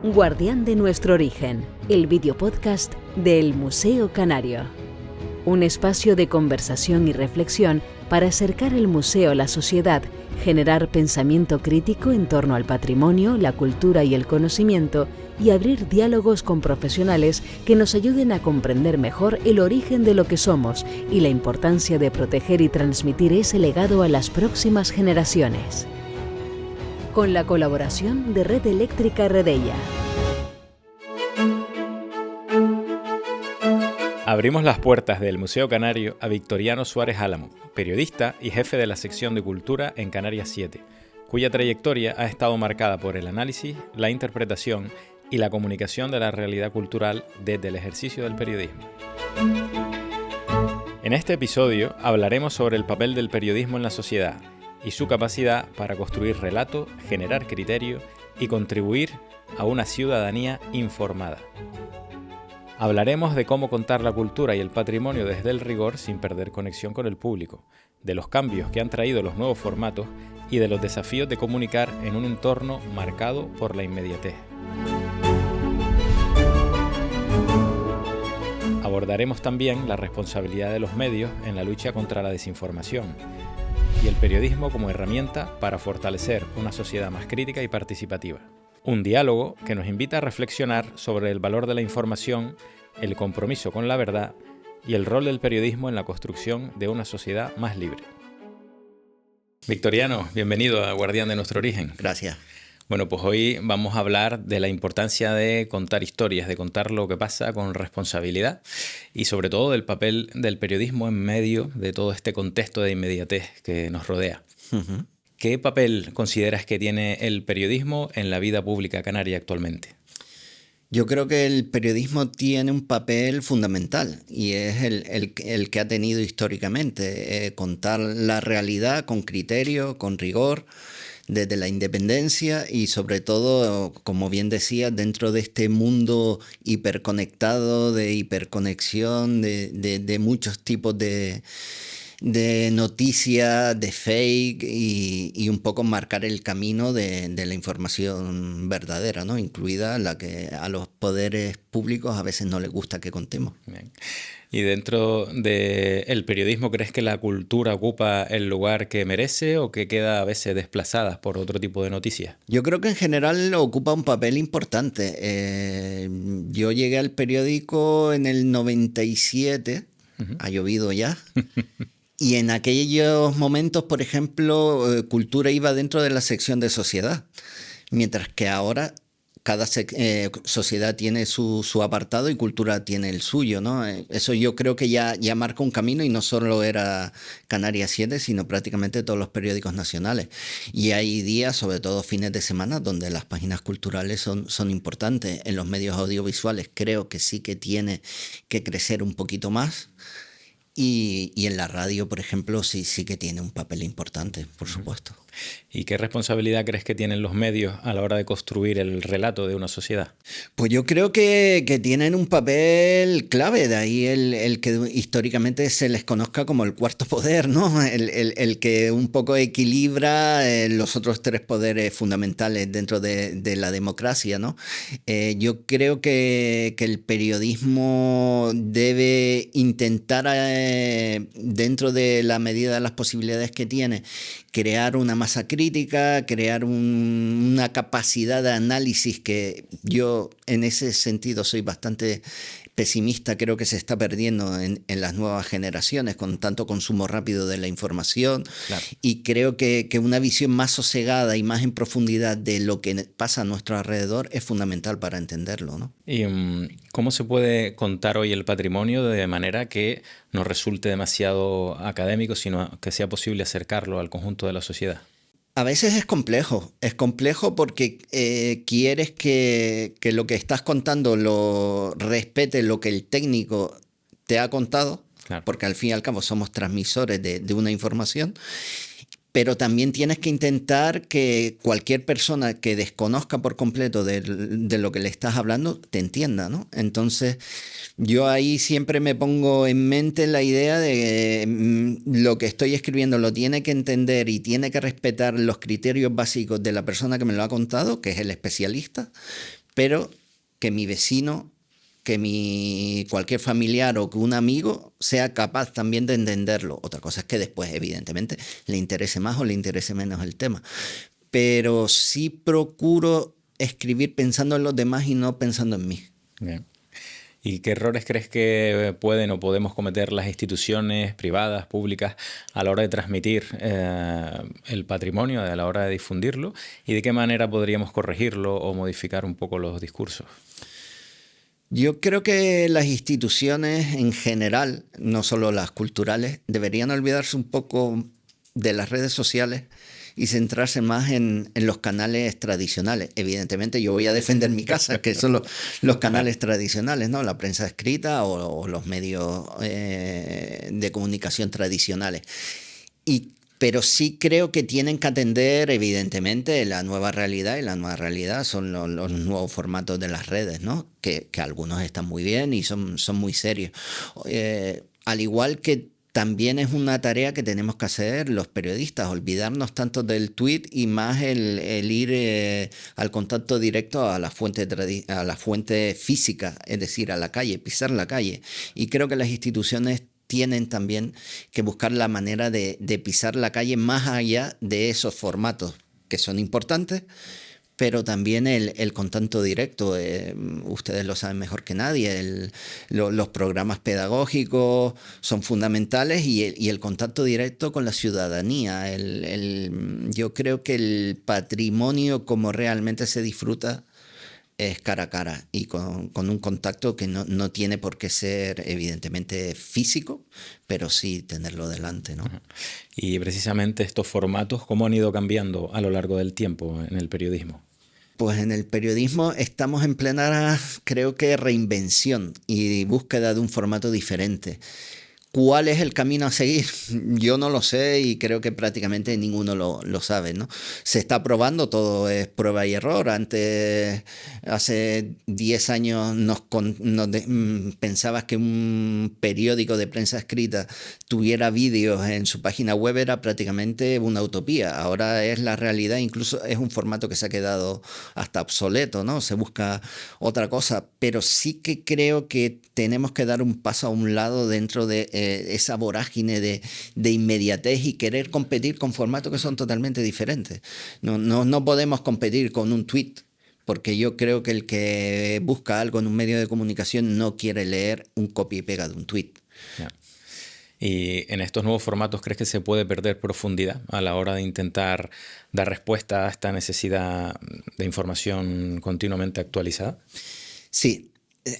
Guardián de nuestro origen, el videopodcast del Museo Canario. Un espacio de conversación y reflexión para acercar el museo a la sociedad, generar pensamiento crítico en torno al patrimonio, la cultura y el conocimiento, y abrir diálogos con profesionales que nos ayuden a comprender mejor el origen de lo que somos y la importancia de proteger y transmitir ese legado a las próximas generaciones. Con la colaboración de Red Eléctrica Redella. Abrimos las puertas del Museo Canario a Victoriano Suárez Álamo, periodista y jefe de la sección de Cultura en Canarias 7, cuya trayectoria ha estado marcada por el análisis, la interpretación y la comunicación de la realidad cultural desde el ejercicio del periodismo. En este episodio hablaremos sobre el papel del periodismo en la sociedad y su capacidad para construir relato, generar criterio y contribuir a una ciudadanía informada. Hablaremos de cómo contar la cultura y el patrimonio desde el rigor sin perder conexión con el público, de los cambios que han traído los nuevos formatos y de los desafíos de comunicar en un entorno marcado por la inmediatez. Abordaremos también la responsabilidad de los medios en la lucha contra la desinformación y el periodismo como herramienta para fortalecer una sociedad más crítica y participativa. Un diálogo que nos invita a reflexionar sobre el valor de la información, el compromiso con la verdad y el rol del periodismo en la construcción de una sociedad más libre. Victoriano, bienvenido a Guardián de nuestro origen. Gracias. Bueno, pues hoy vamos a hablar de la importancia de contar historias, de contar lo que pasa con responsabilidad y sobre todo del papel del periodismo en medio de todo este contexto de inmediatez que nos rodea. Uh-huh. ¿Qué papel consideras que tiene el periodismo en la vida pública canaria actualmente? Yo creo que el periodismo tiene un papel fundamental y es el que ha tenido históricamente. Contar la realidad con criterio, con rigor, desde la independencia y sobre todo, como bien decía, dentro de este mundo hiperconectado, de hiperconexión, de muchos tipos de noticias, de fake y un poco marcar el camino de la información verdadera, ¿no? Incluida la que a los poderes públicos a veces no les gusta que contemos. Bien. ¿Y dentro del periodismo crees que la cultura ocupa el lugar que merece o que queda a veces desplazada por otro tipo de noticias? Yo creo que en general ocupa un papel importante. Yo llegué al periódico en el 97, ha llovido ya. Y en aquellos momentos, por ejemplo, cultura iba dentro de la sección de sociedad, mientras que ahora cada sociedad tiene su apartado y cultura tiene el suyo, ¿no? Eso yo creo que ya marca un camino y no solo era Canarias 7, sino prácticamente todos los periódicos nacionales. Y hay días, sobre todo fines de semana, donde las páginas culturales son importantes. En los medios audiovisuales creo que sí que tiene que crecer un poquito más. Y en la radio, por ejemplo, sí que tiene un papel importante, por supuesto. ¿Y qué responsabilidad crees que tienen los medios a la hora de construir el relato de una sociedad? Pues yo creo que tienen un papel clave, de ahí el que históricamente se les conozca como el cuarto poder, ¿no? El que un poco equilibra los otros tres poderes fundamentales dentro de la democracia, ¿no? Yo creo que el periodismo debe intentar, dentro de la medida de las posibilidades que tiene, crear una masa crítica, crear una capacidad de análisis que yo en ese sentido soy bastante pesimista, creo que se está perdiendo en las nuevas generaciones con tanto consumo rápido de la información. Claro. Y creo que una visión más sosegada y más en profundidad de lo que pasa a nuestro alrededor es fundamental para entenderlo, ¿no? ¿Y cómo se puede contar hoy el patrimonio de manera que no resulte demasiado académico, sino que sea posible acercarlo al conjunto de la sociedad? A veces es complejo porque quieres que lo que estás contando lo respete lo que el técnico te ha contado, Claro. Porque al fin y al cabo somos transmisores de una información, pero también tienes que intentar que cualquier persona que desconozca por completo de lo que le estás hablando te entienda, ¿no? Entonces, yo ahí siempre me pongo en mente la idea de que lo que estoy escribiendo lo tiene que entender y tiene que respetar los criterios básicos de la persona que me lo ha contado, que es el especialista, pero que mi vecino, cualquier familiar o que un amigo sea capaz también de entenderlo. Otra cosa es que después, evidentemente, le interese más o le interese menos el tema. Pero sí procuro escribir pensando en los demás y no pensando en mí. Bien. ¿Y qué errores crees que pueden o podemos cometer las instituciones privadas, públicas, a la hora de transmitir el patrimonio, a la hora de difundirlo? ¿Y de qué manera podríamos corregirlo o modificar un poco los discursos? Yo creo que las instituciones en general, no solo las culturales, deberían olvidarse un poco de las redes sociales y centrarse más en los canales tradicionales. Evidentemente yo voy a defender mi casa, que son los canales tradicionales, ¿no? La prensa escrita o los medios de comunicación tradicionales. Pero sí creo que tienen que atender, evidentemente, la nueva realidad, y la nueva realidad son los nuevos formatos de las redes, ¿no? Que algunos están muy bien y son muy serios. Al igual que también es una tarea que tenemos que hacer los periodistas, olvidarnos tanto del tweet y más el ir al contacto directo a la fuente física, es decir, a la calle, pisar la calle. Y creo que las instituciones tienen también que buscar la manera de pisar la calle más allá de esos formatos que son importantes, pero también el contacto directo. Ustedes lo saben mejor que nadie, los programas pedagógicos son fundamentales y el contacto directo con la ciudadanía. Yo creo que el patrimonio como realmente se disfruta es cara a cara y con un contacto que no tiene por qué ser evidentemente físico, pero sí tenerlo delante, ¿no? Y precisamente estos formatos, ¿cómo han ido cambiando a lo largo del tiempo en el periodismo? Pues en el periodismo estamos en plena, creo que, reinvención y búsqueda de un formato diferente. ¿Cuál es el camino a seguir? Yo no lo sé y creo que prácticamente ninguno lo sabe, ¿no? Se está probando, todo es prueba y error. Antes, hace 10 años, pensabas que un periódico de prensa escrita tuviera vídeos en su página web era prácticamente una utopía. Ahora es la realidad, incluso es un formato que se ha quedado hasta obsoleto, ¿no? Se busca otra cosa, pero sí que creo que tenemos que dar un paso a un lado dentro de esa vorágine de inmediatez y querer competir con formatos que son totalmente diferentes. No podemos competir con un tweet, porque yo creo que el que busca algo en un medio de comunicación no quiere leer un copia y pega de un tweet. Yeah. ¿Y en estos nuevos formatos crees que se puede perder profundidad a la hora de intentar dar respuesta a esta necesidad de información continuamente actualizada? Sí.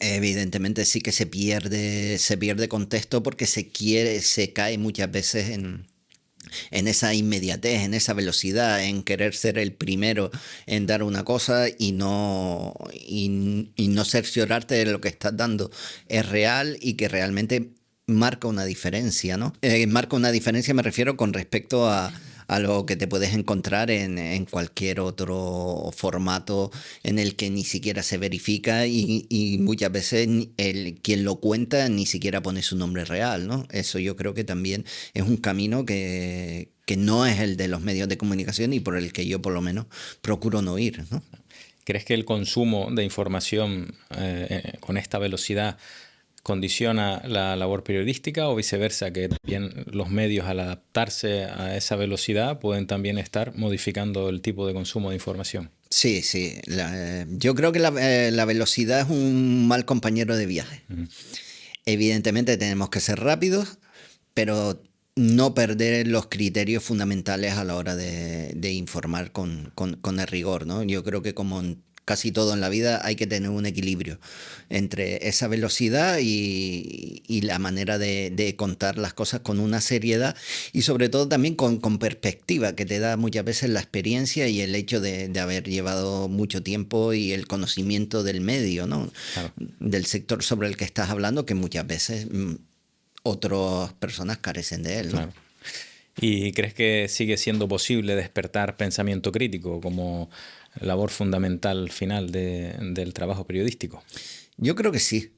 Evidentemente sí que se pierde contexto porque se cae muchas veces en esa inmediatez, en esa velocidad, en querer ser el primero en dar una cosa y no cerciorarte de lo que estás dando es real y que realmente marca una diferencia, ¿no? Marca una diferencia, me refiero con respecto a lo que te puedes encontrar en cualquier otro formato en el que ni siquiera se verifica y muchas veces quien lo cuenta ni siquiera pone su nombre real, ¿no? Eso yo creo que también es un camino que no es el de los medios de comunicación y por el que yo por lo menos procuro no ir, ¿no? ¿Crees que el consumo de información con esta velocidad condiciona la labor periodística o viceversa, que también los medios al adaptarse a esa velocidad pueden también estar modificando el tipo de consumo de información? Sí. Yo creo que la velocidad es un mal compañero de viaje. Evidentemente tenemos que ser rápidos, pero no perder los criterios fundamentales a la hora de informar con el rigor, ¿no? Yo creo que como casi todo en la vida hay que tener un equilibrio entre esa velocidad y la manera de contar las cosas con una seriedad y sobre todo también con perspectiva que te da muchas veces la experiencia y el hecho de haber llevado mucho tiempo y el conocimiento del medio, ¿no? Claro. Del sector sobre el que estás hablando, que muchas veces otras personas carecen de él, ¿no? Claro. ¿Y crees que sigue siendo posible despertar pensamiento crítico como labor fundamental final del trabajo periodístico? Yo creo que sí.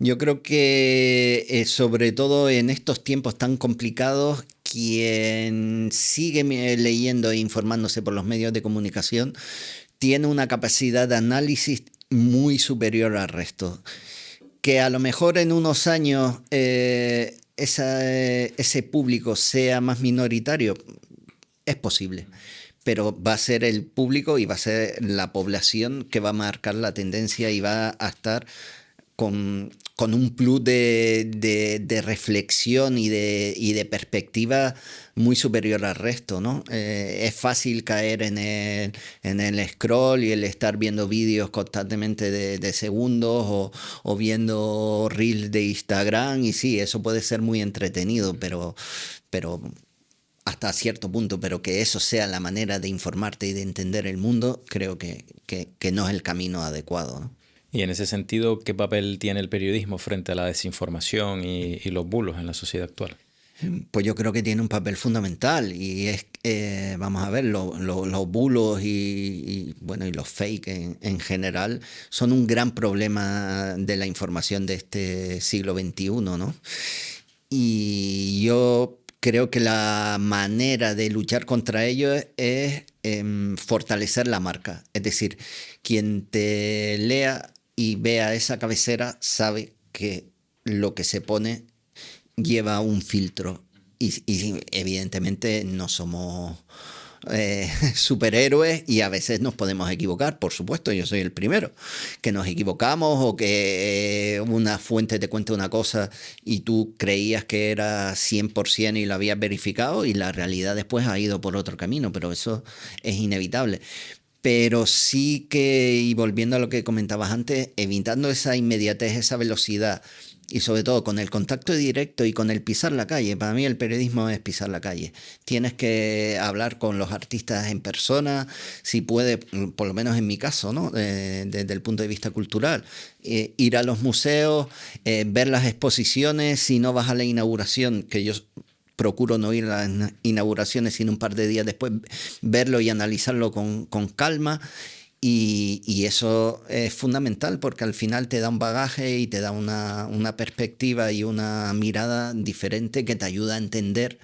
Yo creo que sobre todo en estos tiempos tan complicados, quien sigue leyendo e informándose por los medios de comunicación tiene una capacidad de análisis muy superior al resto. Que a lo mejor en unos años ese público sea más minoritario, es posible. Pero va a ser el público y va a ser la población que va a marcar la tendencia y va a estar con un plus de reflexión y de perspectiva muy superior al resto, ¿no? Es fácil caer en el scroll y el estar viendo vídeos constantemente de segundos o viendo reels de Instagram, y sí, eso puede ser muy entretenido, pero hasta cierto punto, pero que eso sea la manera de informarte y de entender el mundo, creo que no es el camino adecuado, ¿no? Y en ese sentido, ¿qué papel tiene el periodismo frente a la desinformación y los bulos en la sociedad actual? Pues yo creo que tiene un papel fundamental y es, vamos a ver, los bulos y los fake en general son un gran problema de la información de este siglo XXI, ¿no? Y yo creo que la manera de luchar contra ello es fortalecer la marca. Es decir, quien te lea y vea esa cabecera sabe que lo que se pone lleva un filtro. Y evidentemente no somos superhéroes y a veces nos podemos equivocar, por supuesto, yo soy el primero, que nos equivocamos o que una fuente te cuenta una cosa y tú creías que era 100% y lo habías verificado y la realidad después ha ido por otro camino, pero eso es inevitable. Pero sí que, y volviendo a lo que comentabas antes, evitando esa inmediatez, esa velocidad y sobre todo con el contacto directo y con el pisar la calle. Para mí el periodismo es pisar la calle. Tienes que hablar con los artistas en persona, si puede, por lo menos en mi caso, ¿no? Desde el punto de vista cultural. Ir a los museos, ver las exposiciones, si no vas a la inauguración, que yo procuro no ir a las inauguraciones, sino un par de días después verlo y analizarlo con calma. Y eso es fundamental porque al final te da un bagaje y te da una perspectiva y una mirada diferente que te ayuda a entender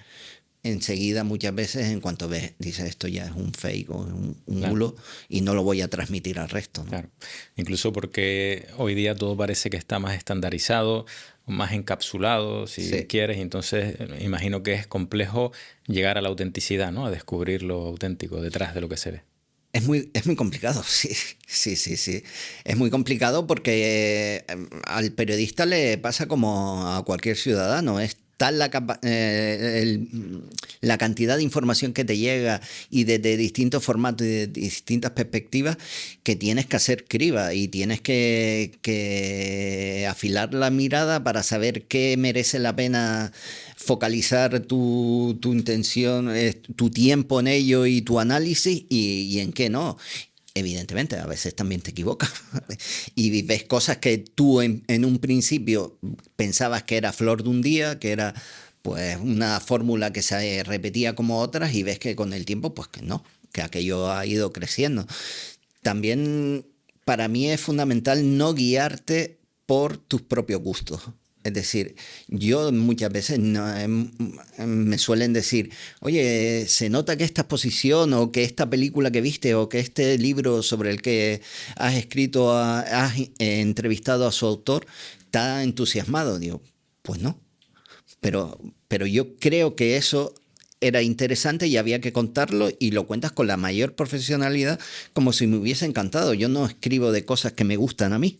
enseguida muchas veces en cuanto ves, dices esto ya es un fake o un bulo y no lo voy a transmitir al resto, ¿no? Claro. Incluso porque hoy día todo parece que está más estandarizado, más encapsulado, si quieres, y entonces imagino que es complejo llegar a la autenticidad, ¿no? A descubrir lo auténtico detrás de lo que se ve. Es muy complicado, sí. Es muy complicado porque al periodista le pasa como a cualquier ciudadano. Es tal la cantidad de información que te llega y de distintos formatos y de distintas perspectivas que tienes que hacer criba y tienes que afilar la mirada para saber qué merece la pena focalizar tu intención, tu tiempo en ello y tu análisis y en qué no. Evidentemente, a veces también te equivocas y ves cosas que tú en un principio pensabas que era flor de un día, que era pues una fórmula que se repetía como otras y ves que con el tiempo pues que no, que aquello ha ido creciendo. También para mí es fundamental no guiarte por tus propios gustos. Es decir, yo muchas veces me suelen decir, oye, se nota que esta exposición o que esta película que viste o que este libro sobre el que has escrito, has entrevistado a su autor, está entusiasmado. Digo, pues no, pero yo creo que eso era interesante y había que contarlo y lo cuentas con la mayor profesionalidad como si me hubiese encantado. Yo no escribo de cosas que me gustan a mí,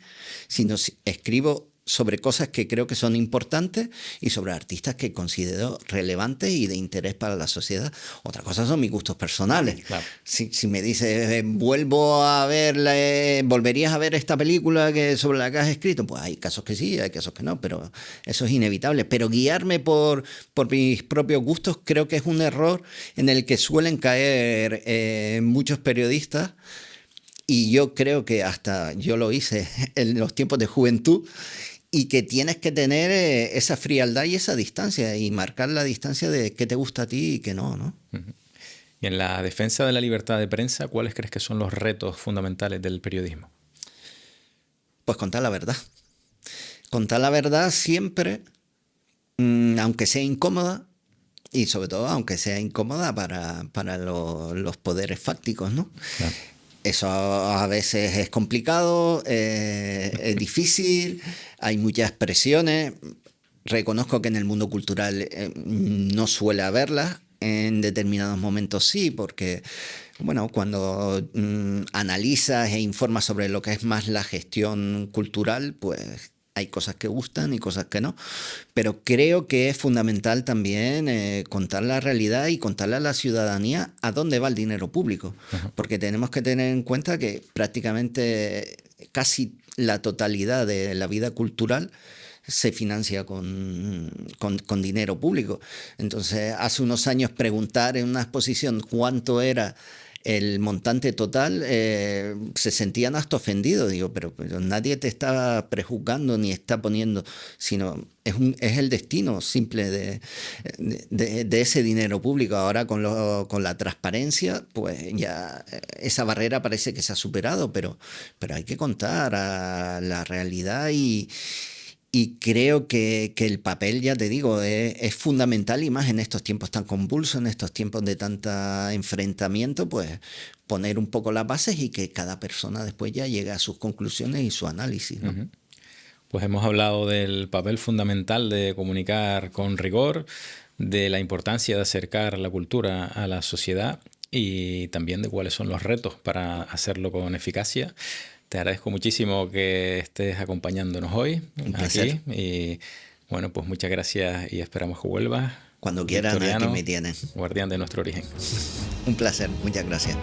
sino escribo sobre cosas que creo que son importantes y sobre artistas que considero relevantes y de interés para la sociedad. Otra cosa son mis gustos personales. Claro. Si me dices, ¿volverías a ver esta película sobre la que has escrito? Pues hay casos que sí, hay casos que no, pero eso es inevitable. Pero guiarme por mis propios gustos creo que es un error en el que suelen caer muchos periodistas. Y yo creo que hasta yo lo hice en los tiempos de juventud y que tienes que tener esa frialdad y esa distancia y marcar la distancia de qué te gusta a ti y qué no, ¿no? Y en la defensa de la libertad de prensa, ¿cuáles crees que son los retos fundamentales del periodismo? Pues contar la verdad. Contar la verdad siempre, aunque sea incómoda, y sobre todo aunque sea incómoda para los poderes fácticos, ¿no? Claro. Eso a veces es complicado, es difícil, hay muchas presiones. Reconozco que en el mundo cultural no suele haberlas, en determinados momentos sí, porque bueno, cuando analizas e informas sobre lo que es más la gestión cultural, pues hay cosas que gustan y cosas que no. Pero creo que es fundamental también contar la realidad y contarle a la ciudadanía a dónde va el dinero público. Ajá. Porque tenemos que tener en cuenta que prácticamente casi la totalidad de la vida cultural se financia con dinero público. Entonces, hace unos años preguntar en una exposición cuánto era el montante total, se sentían hasta ofendidos. Digo, pero nadie te está prejuzgando ni está poniendo, sino es el destino simple de ese dinero público. Ahora con la transparencia, pues ya esa barrera parece que se ha superado, pero hay que contar a la realidad y creo que el papel, ya te digo, es fundamental, y más en estos tiempos tan convulsos, en estos tiempos de tanto enfrentamiento, pues poner un poco las bases y que cada persona después ya llegue a sus conclusiones y su análisis, ¿no? Uh-huh. Pues hemos hablado del papel fundamental de comunicar con rigor, de la importancia de acercar la cultura a la sociedad y también de cuáles son los retos para hacerlo con eficacia. Te agradezco muchísimo que estés acompañándonos hoy aquí y bueno, pues muchas gracias y esperamos que vuelvas. Cuando quieran, aquí me tienen. Guardián de nuestro origen. Un placer, muchas gracias.